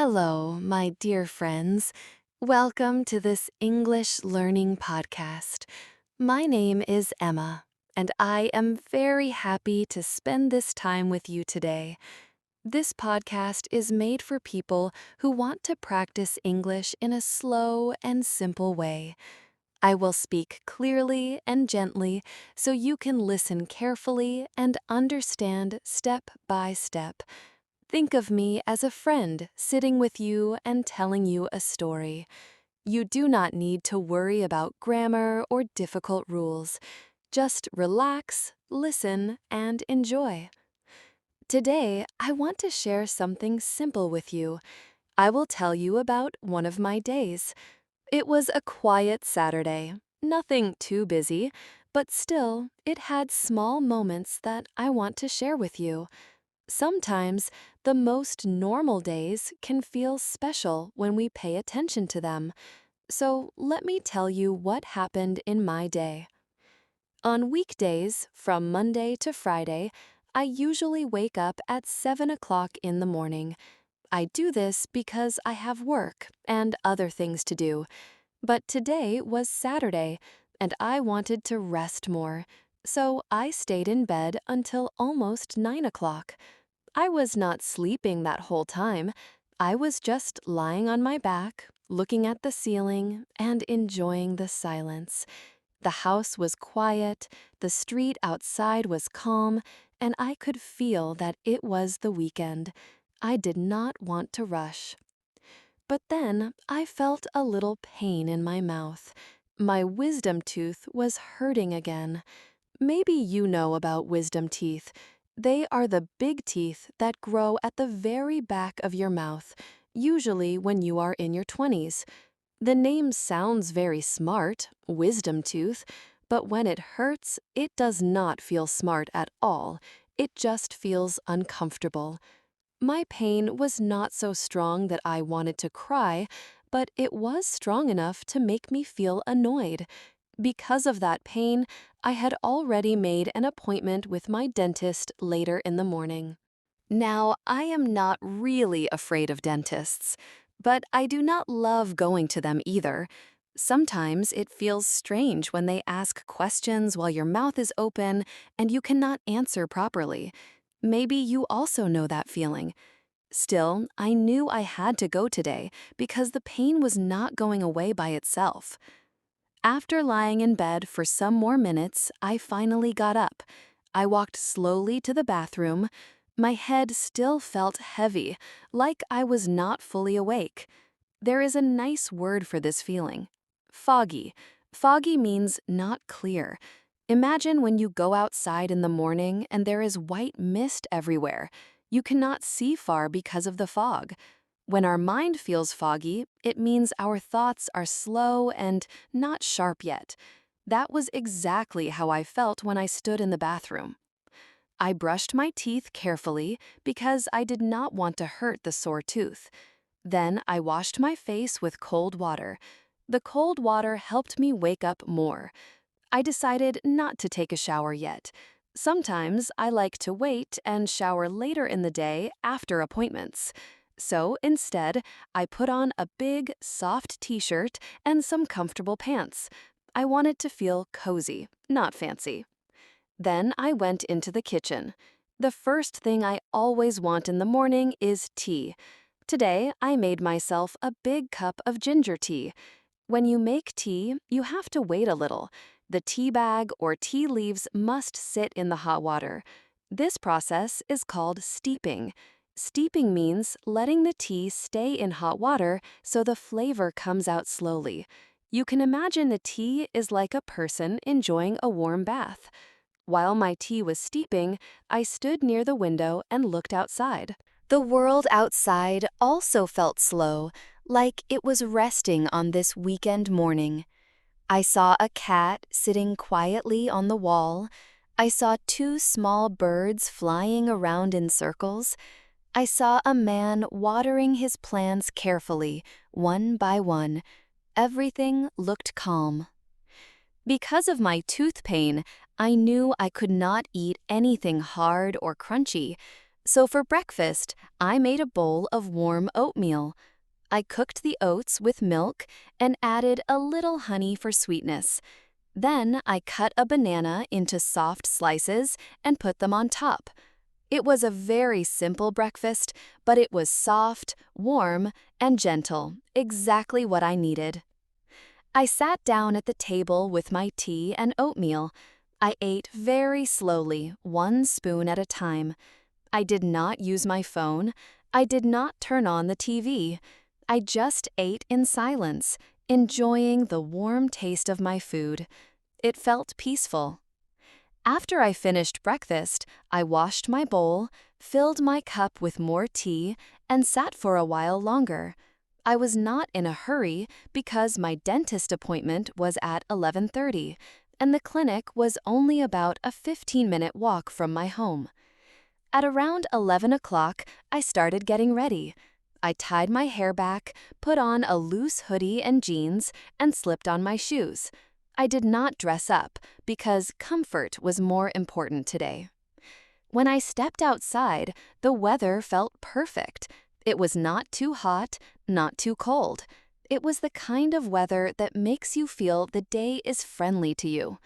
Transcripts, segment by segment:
Hello, my dear friends. Welcome to this English learning podcast. My name is Emma, and I am very happy to spend this time with you today. This podcast is made for people who want to practice English in a slow and simple way. I will speak clearly and gently so you can listen carefully and understand step by step. Think of me as a friend sitting with you and telling you a story. You do not need to worry about grammar or difficult rules. Just relax, listen, and enjoy. Today, I want to share something simple with you. I will tell you about one of my days. It was a quiet Saturday, nothing too busy, but still, it had small moments that I want to share with you. Sometimes, the most normal days can feel special when we pay attention to them. So, let me tell you what happened in my day. On weekdays, from Monday to Friday, I usually wake up at 7 o'clock in the morning. I do this because I have work and other things to do. But today was Saturday, and I wanted to rest more. So I stayed in bed until almost 9 o'clock. I was not sleeping that whole time. I was just lying on my back, looking at the ceiling, and enjoying the silence. The house was quiet, the street outside was calm, and I could feel that it was the weekend. I did not want to rush. But then I felt a little pain in my mouth. My wisdom tooth was hurting again. Maybe you know about wisdom teeth. They are the big teeth that grow at the very back of your mouth, usually when you are in your 20s. The name sounds very smart, wisdom tooth, but when it hurts, it does not feel smart at all. It just feels uncomfortable. My pain was not so strong that I wanted to cry, but it was strong enough to make me feel annoyed. Because of that pain, I had already made an appointment with my dentist later in the morning. Now, I am not really afraid of dentists, but I do not love going to them either. Sometimes it feels strange when they ask questions while your mouth is open and you cannot answer properly. Maybe you also know that feeling. Still, I knew I had to go today because the pain was not going away by itself. After lying in bed for some more minutes, I finally got up. I walked slowly to the bathroom. My head still felt heavy, like I was not fully awake. There is a nice word for this feeling. Foggy. Foggy means not clear. Imagine when you go outside in the morning and there is white mist everywhere. You cannot see far because of the fog. When our mind feels foggy, it means our thoughts are slow and not sharp yet. That was exactly how I felt when I stood in the bathroom. I brushed my teeth carefully because I did not want to hurt the sore tooth. Then I washed my face with cold water. The cold water helped me wake up more. I decided not to take a shower yet. Sometimes I like to wait and shower later in the day after appointments. So instead, I put on a big, soft t-shirt and some comfortable pants. I wanted to feel cozy, not fancy. Then I went into the kitchen. The first thing I always want in the morning is tea. Today, I made myself a big cup of ginger tea. When you make tea, you have to wait a little. The tea bag or tea leaves must sit in the hot water. This process is called steeping. Steeping means letting the tea stay in hot water so the flavor comes out slowly. You can imagine the tea is like a person enjoying a warm bath. While my tea was steeping, I stood near the window and looked outside. The world outside also felt slow, like it was resting on this weekend morning. I saw a cat sitting quietly on the wall. I saw two small birds flying around in circles. I saw a man watering his plants carefully, one by one. Everything looked calm. Because of my tooth pain, I knew I could not eat anything hard or crunchy. So for breakfast, I made a bowl of warm oatmeal. I cooked the oats with milk and added a little honey for sweetness. Then I cut a banana into soft slices and put them on top. It was a very simple breakfast, but it was soft, warm, and gentle, exactly what I needed. I sat down at the table with my tea and oatmeal. I ate very slowly, one spoon at a time. I did not use my phone. I did not turn on the TV. I just ate in silence, enjoying the warm taste of my food. It felt peaceful. After I finished breakfast, I washed my bowl, filled my cup with more tea, and sat for a while longer. I was not in a hurry because my dentist appointment was at 11:30, and the clinic was only about a 15-minute walk from my home. At around 11 o'clock, I started getting ready. I tied my hair back, put on a loose hoodie and jeans, and slipped on my shoes. I did not dress up because comfort was more important today. When I stepped outside, the weather felt perfect. It was not too hot, not too cold. It was the kind of weather that makes you feel the day is friendly to you.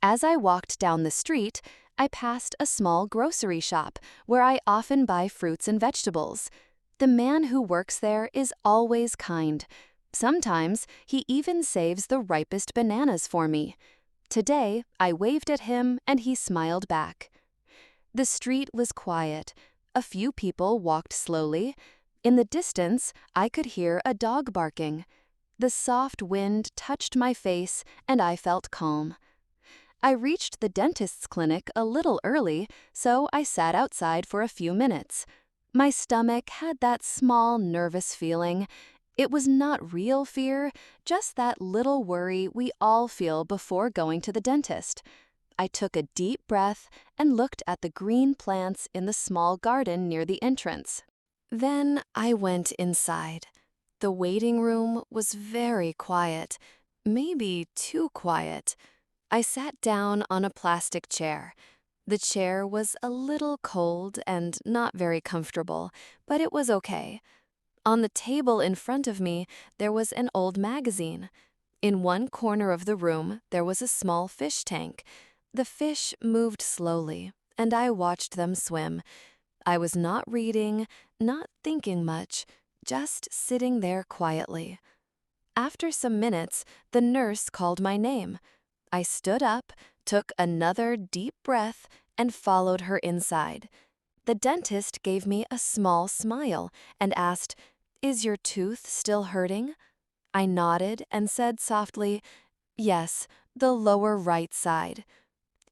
As I walked down the street, I passed a small grocery shop where I often buy fruits and vegetables. The man who works there is always kind. Sometimes he even saves the ripest bananas for me. Today, I waved at him and he smiled back. The street was quiet. A few people walked slowly. In the distance, I could hear a dog barking. The soft wind touched my face and I felt calm. I reached the dentist's clinic a little early, so I sat outside for a few minutes. My stomach had that small, nervous feeling. It was not real fear, just that little worry we all feel before going to the dentist. I took a deep breath and looked at the green plants in the small garden near the entrance. Then I went inside. The waiting room was very quiet, maybe too quiet. I sat down on a plastic chair. The chair was a little cold and not very comfortable, but it was okay. On the table in front of me, there was an old magazine. In one corner of the room, there was a small fish tank. The fish moved slowly, and I watched them swim. I was not reading, not thinking much, just sitting there quietly. After some minutes, the nurse called my name. I stood up, took another deep breath, and followed her inside. The dentist gave me a small smile and asked, "Is your tooth still hurting?" I nodded and said softly, "Yes, the lower right side."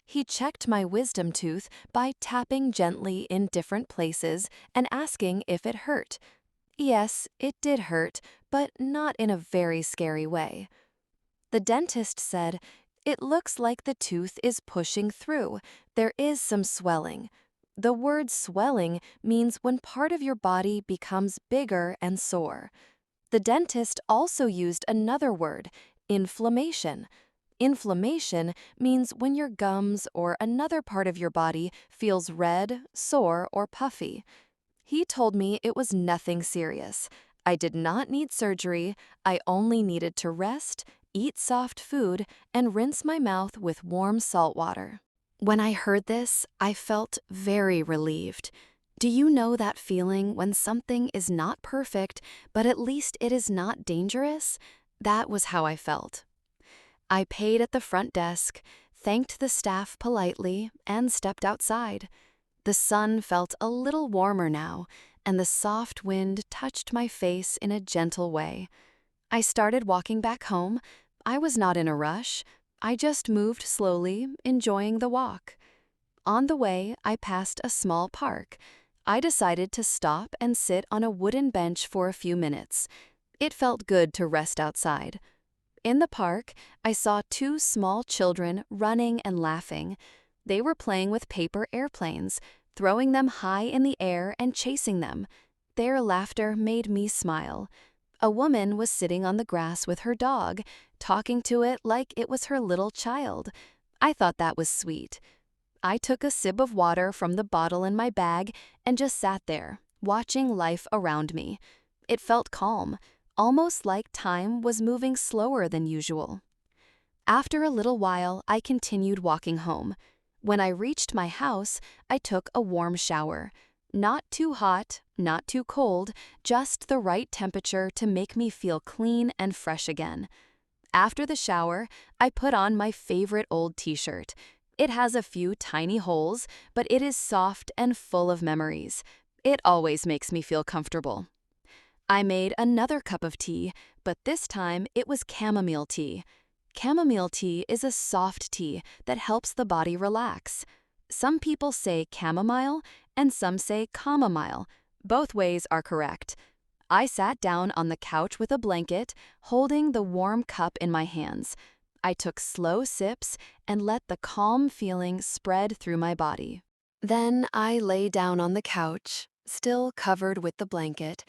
He checked my wisdom tooth by tapping gently in different places and asking if it hurt. Yes, it did hurt, but not in a very scary way. The dentist said, "It looks like the tooth is pushing through. There is some swelling." The word swelling means when part of your body becomes bigger and sore. The dentist also used another word, inflammation. Inflammation means when your gums or another part of your body feels red, sore, or puffy. He told me it was nothing serious. I did not need surgery. I only needed to rest, eat soft food, and rinse my mouth with warm salt water. When I heard this, I felt very relieved. Do you know that feeling when something is not perfect, but at least it is not dangerous? That was how I felt. I paid at the front desk, thanked the staff politely, and stepped outside. The sun felt a little warmer now, and the soft wind touched my face in a gentle way. I started walking back home. I was not in a rush. I just moved slowly, enjoying the walk. On the way, I passed a small park. I decided to stop and sit on a wooden bench for a few minutes. It felt good to rest outside. In the park, I saw two small children running and laughing. They were playing with paper airplanes, throwing them high in the air and chasing them. Their laughter made me smile. A woman was sitting on the grass with her dog, talking to it like it was her little child. I thought that was sweet. I took a sip of water from the bottle in my bag and just sat there, watching life around me. It felt calm, almost like time was moving slower than usual. After a little while, I continued walking home. When I reached my house, I took a warm shower. Not too hot, not too cold, just the right temperature to make me feel clean and fresh again. After the shower, I put on my favorite old t-shirt. It has a few tiny holes, but it is soft and full of memories. It always makes me feel comfortable. I made another cup of tea, but this time it was chamomile tea. Chamomile tea is a soft tea that helps the body relax. Some people say chamomile and some say chamomile. Both ways are correct. I sat down on the couch with a blanket, holding the warm cup in my hands. I took slow sips and let the calm feeling spread through my body. Then I lay down on the couch, still covered with the blanket.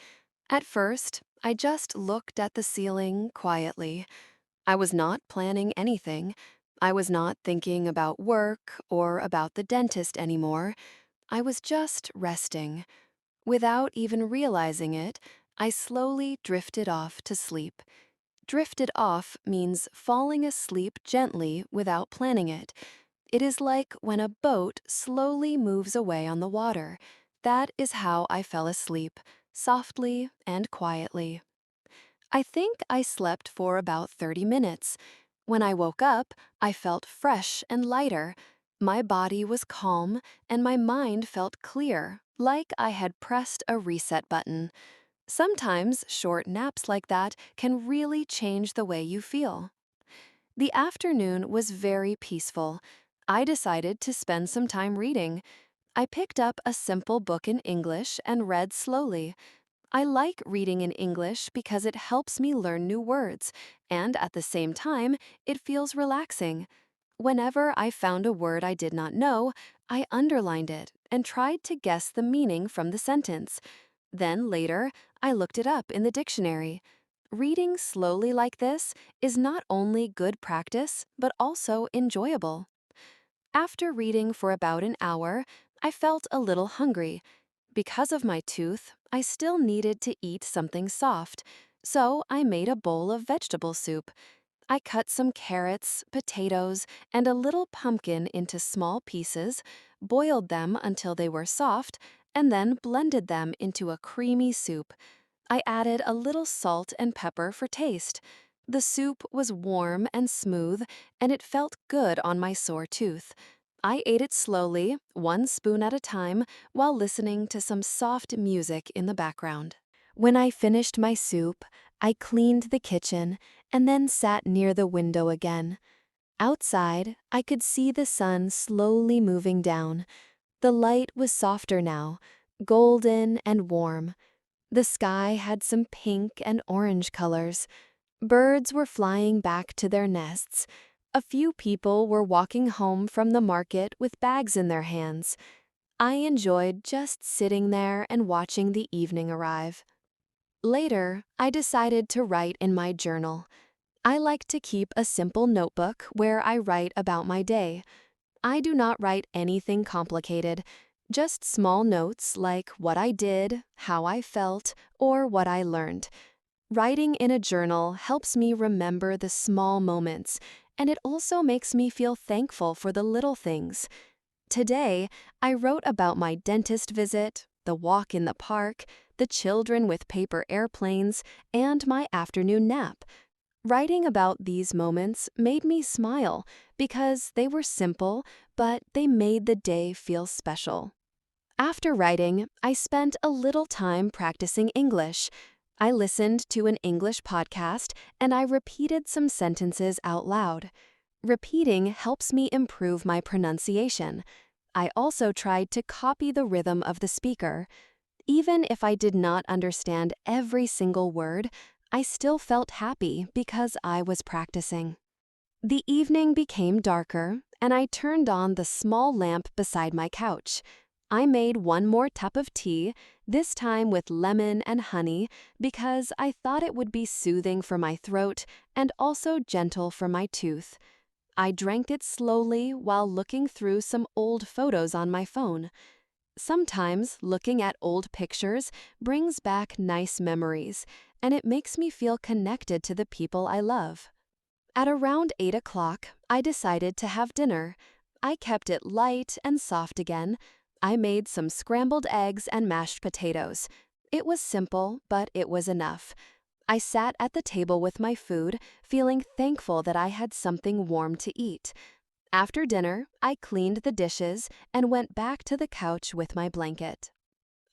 At first, I just looked at the ceiling quietly. I was not planning anything. I was not thinking about work or about the dentist anymore. I was just resting. Without even realizing it, I slowly drifted off to sleep. Drifted off means falling asleep gently without planning it. It is like when a boat slowly moves away on the water. That is how I fell asleep, softly and quietly. I think I slept for about 30 minutes. When I woke up, I felt fresh and lighter. My body was calm and my mind felt clear, like I had pressed a reset button. Sometimes short naps like that can really change the way you feel. The afternoon was very peaceful. I decided to spend some time reading. I picked up a simple book in English and read slowly. I like reading in English because it helps me learn new words, and at the same time, it feels relaxing. Whenever I found a word I did not know, I underlined it and tried to guess the meaning from the sentence. Then later, I looked it up in the dictionary. Reading slowly like this is not only good practice, but also enjoyable. After reading for about an hour, I felt a little hungry. Because of my tooth, I still needed to eat something soft, so I made a bowl of vegetable soup. I cut some carrots, potatoes, and a little pumpkin into small pieces, boiled them until they were soft, and then blended them into a creamy soup. I added a little salt and pepper for taste. The soup was warm and smooth, and it felt good on my sore tooth. I ate it slowly, one spoon at a time, while listening to some soft music in the background. When I finished my soup, I cleaned the kitchen and then sat near the window again. Outside, I could see the sun slowly moving down. The light was softer now, golden and warm. The sky had some pink and orange colors. Birds were flying back to their nests. A few people were walking home from the market with bags in their hands. I enjoyed just sitting there and watching the evening arrive. Later, I decided to write in my journal. I like to keep a simple notebook where I write about my day. I do not write anything complicated, just small notes like what I did, how I felt, or what I learned. Writing in a journal helps me remember the small moments, and it also makes me feel thankful for the little things. Today, I wrote about my dentist visit, the walk in the park, the children with paper airplanes, and my afternoon nap. Writing about these moments made me smile because they were simple, but they made the day feel special. After writing, I spent a little time practicing English. I listened to an English podcast and I repeated some sentences out loud. Repeating helps me improve my pronunciation. I also tried to copy the rhythm of the speaker. Even if I did not understand every single word, I still felt happy because I was practicing. The evening became darker, and I turned on the small lamp beside my couch. I made one more cup of tea, this time with lemon and honey, because I thought it would be soothing for my throat and also gentle for my tooth. I drank it slowly while looking through some old photos on my phone. Sometimes looking at old pictures brings back nice memories, and it makes me feel connected to the people I love. At around 8 o'clock, I decided to have dinner. I kept it light and soft again. I made some scrambled eggs and mashed potatoes. It was simple, but it was enough. I sat at the table with my food, feeling thankful that I had something warm to eat. After dinner, I cleaned the dishes and went back to the couch with my blanket.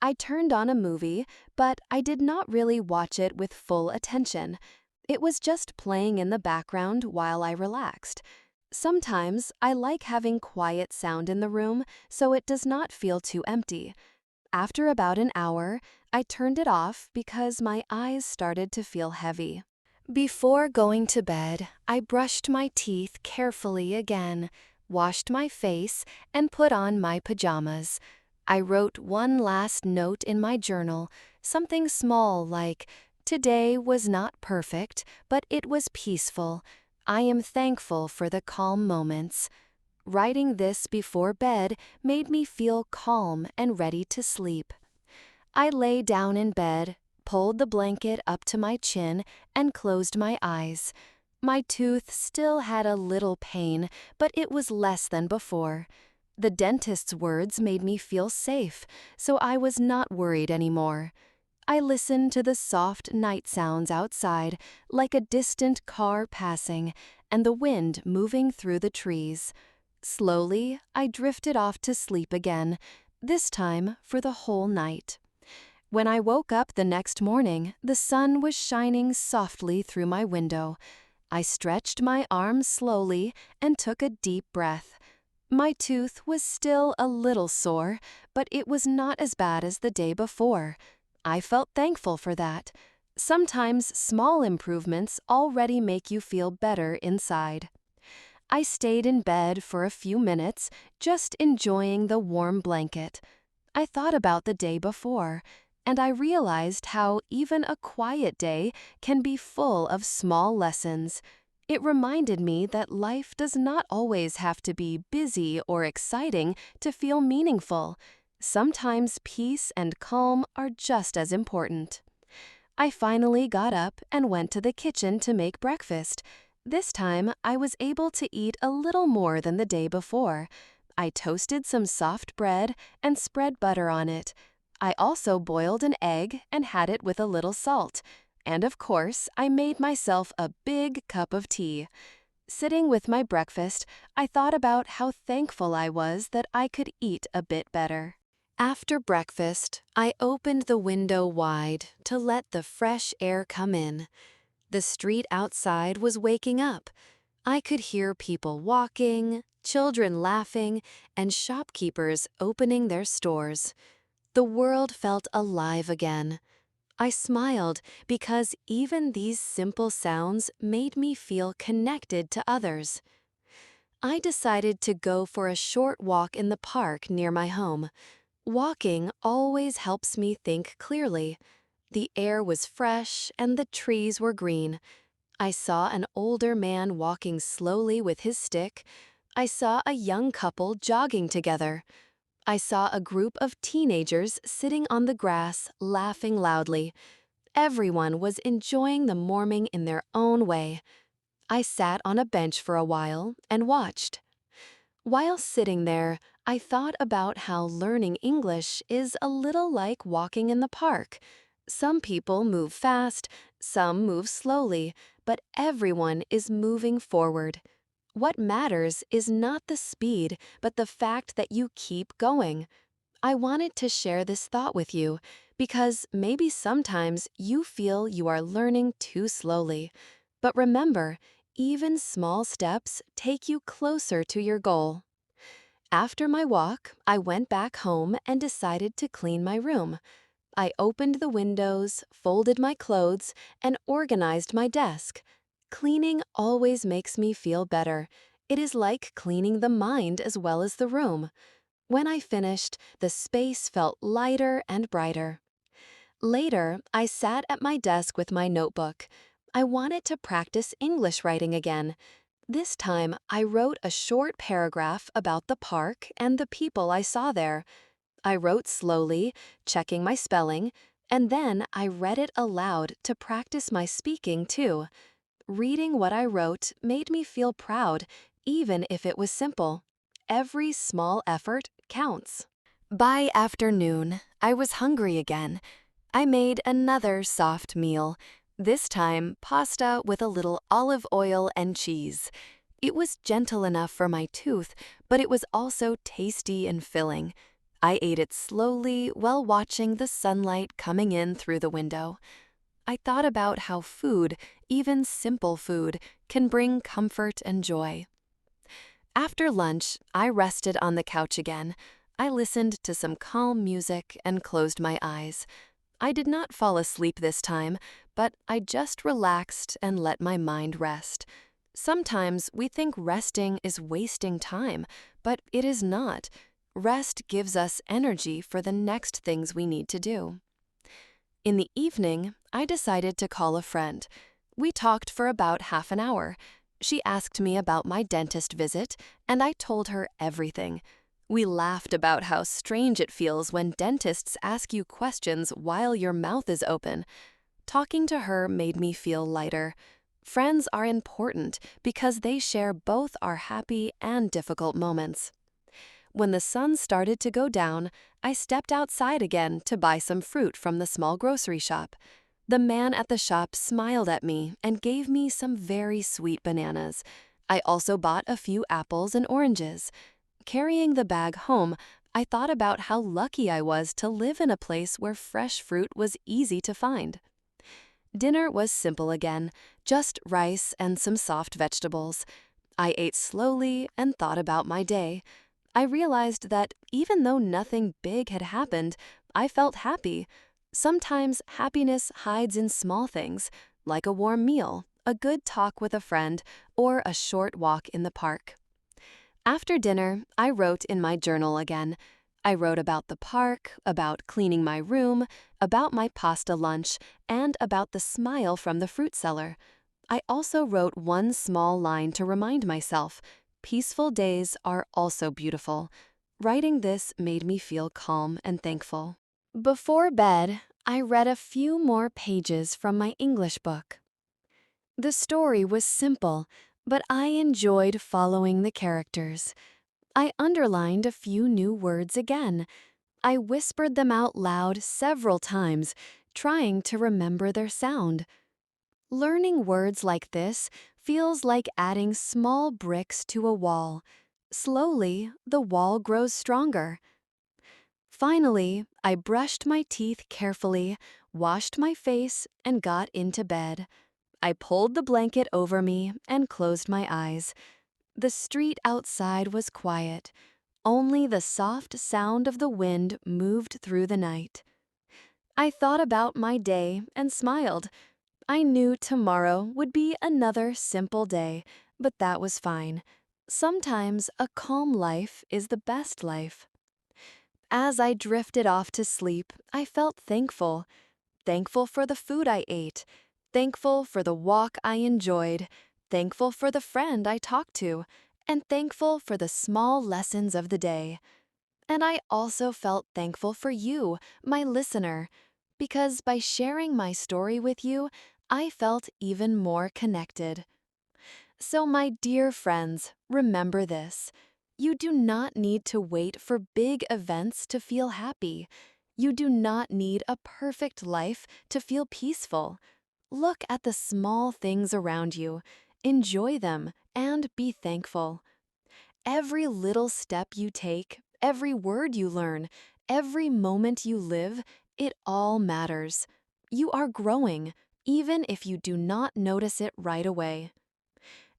I turned on a movie, but I did not really watch it with full attention. It was just playing in the background while I relaxed. Sometimes I like having quiet sound in the room so it does not feel too empty. After about an hour, I turned it off because my eyes started to feel heavy. Before going to bed, I brushed my teeth carefully again, washed my face, and put on my pajamas. I wrote one last note in my journal, something small like, "Today was not perfect, but it was peaceful. I am thankful for the calm moments." Writing this before bed made me feel calm and ready to sleep. I lay down in bed, pulled the blanket up to my chin, and closed my eyes. My tooth still had a little pain, but it was less than before. The dentist's words made me feel safe, so I was not worried anymore. I listened to the soft night sounds outside, like a distant car passing, and the wind moving through the trees. Slowly, I drifted off to sleep again, this time for the whole night. When I woke up the next morning, the sun was shining softly through my window. I stretched my arms slowly and took a deep breath. My tooth was still a little sore, but it was not as bad as the day before. I felt thankful for that. Sometimes small improvements already make you feel better inside. I stayed in bed for a few minutes, just enjoying the warm blanket. I thought about the day before, and I realized how even a quiet day can be full of small lessons. It reminded me that life does not always have to be busy or exciting to feel meaningful. Sometimes peace and calm are just as important. I finally got up and went to the kitchen to make breakfast. This time, I was able to eat a little more than the day before. I toasted some soft bread and spread butter on it. I also boiled an egg and had it with a little salt. And of course, I made myself a big cup of tea. Sitting with my breakfast, I thought about how thankful I was that I could eat a bit better. After breakfast, I opened the window wide to let the fresh air come in. The street outside was waking up. I could hear people walking, children laughing, and shopkeepers opening their stores. The world felt alive again. I smiled because even these simple sounds made me feel connected to others. I decided to go for a short walk in the park near my home. Walking always helps me think clearly. The air was fresh and the trees were green. I saw an older man walking slowly with his stick. I saw a young couple jogging together. I saw a group of teenagers sitting on the grass, laughing loudly. Everyone was enjoying the morning in their own way. I sat on a bench for a while and watched. While sitting there, I thought about how learning English is a little like walking in the park. Some people move fast, some move slowly, but everyone is moving forward. What matters is not the speed, but the fact that you keep going. I wanted to share this thought with you because maybe sometimes you feel you are learning too slowly. But remember, even small steps take you closer to your goal. After my walk, I went back home and decided to clean my room. I opened the windows, folded my clothes, and organized my desk. Cleaning always makes me feel better. It is like cleaning the mind as well as the room. When I finished, the space felt lighter and brighter. Later, I sat at my desk with my notebook. I wanted to practice English writing again. This time, I wrote a short paragraph about the park and the people I saw there. I wrote slowly, checking my spelling, and then I read it aloud to practice my speaking too. Reading what I wrote made me feel proud, even if it was simple. Every small effort counts. By afternoon, I was hungry again. I made another soft meal, this time pasta with a little olive oil and cheese. It was gentle enough for my tooth, but it was also tasty and filling. I ate it slowly while watching the sunlight coming in through the window. I thought about how food, even simple food, can bring comfort and joy. After lunch, I rested on the couch again. I listened to some calm music and closed my eyes. I did not fall asleep this time, but I just relaxed and let my mind rest. Sometimes we think resting is wasting time, but it is not. Rest gives us energy for the next things we need to do. In the evening, I decided to call a friend. We talked for about half an hour. She asked me about my dentist visit, and I told her everything. We laughed about how strange it feels when dentists ask you questions while your mouth is open. Talking to her made me feel lighter. Friends are important because they share both our happy and difficult moments. When the sun started to go down, I stepped outside again to buy some fruit from the small grocery shop. The man at the shop smiled at me and gave me some very sweet bananas. I also bought a few apples and oranges. Carrying the bag home, I thought about how lucky I was to live in a place where fresh fruit was easy to find. Dinner was simple again, just rice and some soft vegetables. I ate slowly and thought about my day. I realized that even though nothing big had happened, I felt happy. Sometimes happiness hides in small things, like a warm meal, a good talk with a friend, or a short walk in the park. After dinner, I wrote in my journal again. I wrote about the park, about cleaning my room, about my pasta lunch, and about the smile from the fruit seller. I also wrote one small line to remind myself, peaceful days are also beautiful. Writing this made me feel calm and thankful. Before bed, I read a few more pages from my English book. The story was simple, but I enjoyed following the characters. I underlined a few new words again. I whispered them out loud several times, trying to remember their sound. Learning words like this feels like adding small bricks to a wall. Slowly, the wall grows stronger. Finally, I brushed my teeth carefully, washed my face, and got into bed. I pulled the blanket over me and closed my eyes. The street outside was quiet. Only the soft sound of the wind moved through the night. I thought about my day and smiled. I knew tomorrow would be another simple day, but that was fine. Sometimes a calm life is the best life. As I drifted off to sleep, I felt thankful. Thankful for the food I ate. Thankful for the walk I enjoyed. Thankful for the friend I talked to. And thankful for the small lessons of the day. And I also felt thankful for you, my listener, because by sharing my story with you, I felt even more connected. So, my dear friends, remember this. You do not need to wait for big events to feel happy. You do not need a perfect life to feel peaceful. Look at the small things around you, enjoy them, and be thankful. Every little step you take, every word you learn, every moment you live, it all matters. You are growing, even if you do not notice it right away.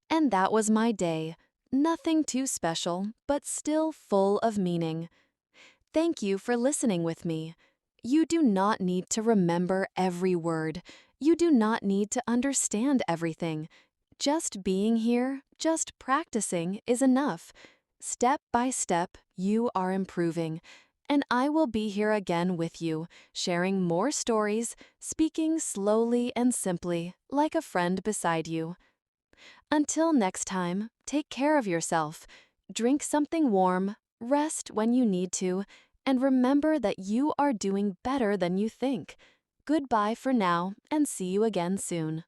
And that was my day. Nothing too special, but still full of meaning. Thank you for listening with me. You do not need to remember every word. You do not need to understand everything. Just being here, just practicing is enough. Step by step, you are improving. And I will be here again with you, sharing more stories, speaking slowly and simply, like a friend beside you. Until next time, take care of yourself, drink something warm, rest when you need to, and remember that you are doing better than you think. Goodbye for now, and see you again soon.